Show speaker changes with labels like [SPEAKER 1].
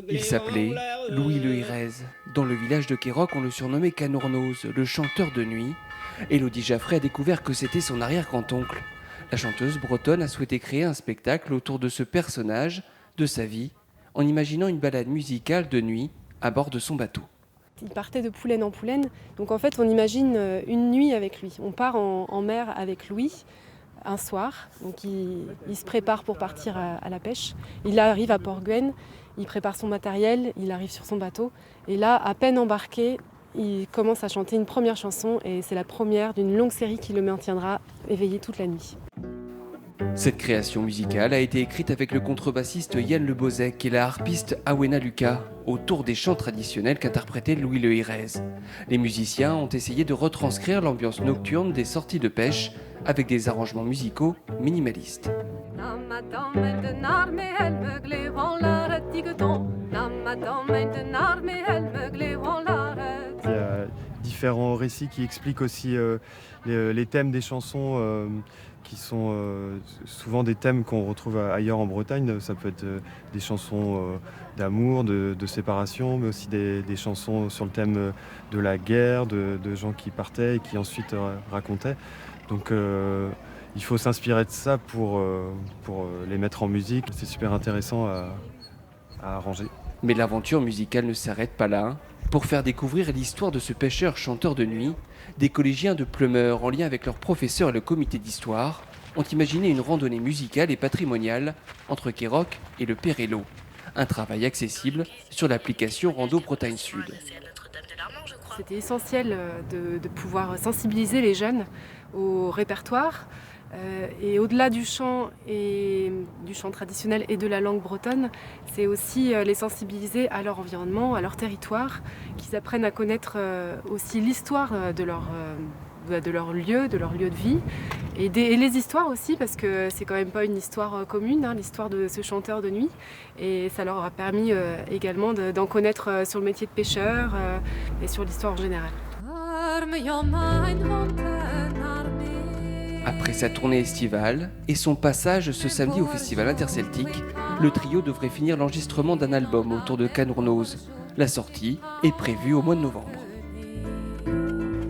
[SPEAKER 1] Il s'appelait Louis Le Hirez. Dans le village de Quéroc, on le surnommait Canournoz, le chanteur de nuit. Élodie Jaffray a découvert que c'était son arrière-grand-oncle. La chanteuse bretonne a souhaité créer un spectacle autour de ce personnage, de sa vie, en imaginant une balade musicale de nuit à bord de son bateau.
[SPEAKER 2] Il partait de Poulaine en Poulaine, donc en fait on imagine une nuit avec lui. On part en mer avec Louis un soir, donc il se prépare pour partir à la pêche. Il arrive à Port-Guen, il prépare son matériel, il arrive sur son bateau et là, à peine embarqué, il commence à chanter une première chanson et c'est la première d'une longue série qui le maintiendra éveillé toute la nuit.
[SPEAKER 1] Cette création musicale a été écrite avec le contrebassiste Yann Le Bozek et la harpiste Awena Lucas, autour des chants traditionnels qu'interprétait Louis Le Hirez. Les musiciens ont essayé de retranscrire l'ambiance nocturne des sorties de pêche avec des arrangements musicaux minimalistes.
[SPEAKER 3] Il y a différents récits qui expliquent aussi les thèmes des chansons qui sont souvent des thèmes qu'on retrouve ailleurs en Bretagne. Ça peut être des chansons d'amour, de séparation, mais aussi des chansons sur le thème de la guerre, de gens qui partaient et qui ensuite racontaient. Donc il faut s'inspirer de ça pour les mettre en musique. C'est super intéressant à arranger.
[SPEAKER 1] Mais l'aventure musicale ne s'arrête pas là. Pour faire découvrir l'histoire de ce pêcheur chanteur de nuit, des collégiens de Pleumeur, en lien avec leurs professeurs et le comité d'histoire, ont imaginé une randonnée musicale et patrimoniale entre Quéroc et le Perello. Un travail accessible sur l'application Rando Bretagne Sud.
[SPEAKER 2] C'était essentiel de pouvoir sensibiliser les jeunes au répertoire. Et au-delà du chant traditionnel et de la langue bretonne, c'est aussi les sensibiliser à leur environnement, à leur territoire, qu'ils apprennent à connaître aussi l'histoire de leur lieu de vie, et les histoires aussi, parce que c'est quand même pas une histoire commune, l'histoire de ce chanteur de nuit, et ça leur a permis également d'en connaître sur le métier de pêcheur et sur l'histoire en général.
[SPEAKER 1] Après sa tournée estivale et son passage ce samedi au Festival Interceltique, le trio devrait finir l'enregistrement d'un album autour de Canournoz. La sortie est prévue au mois de novembre.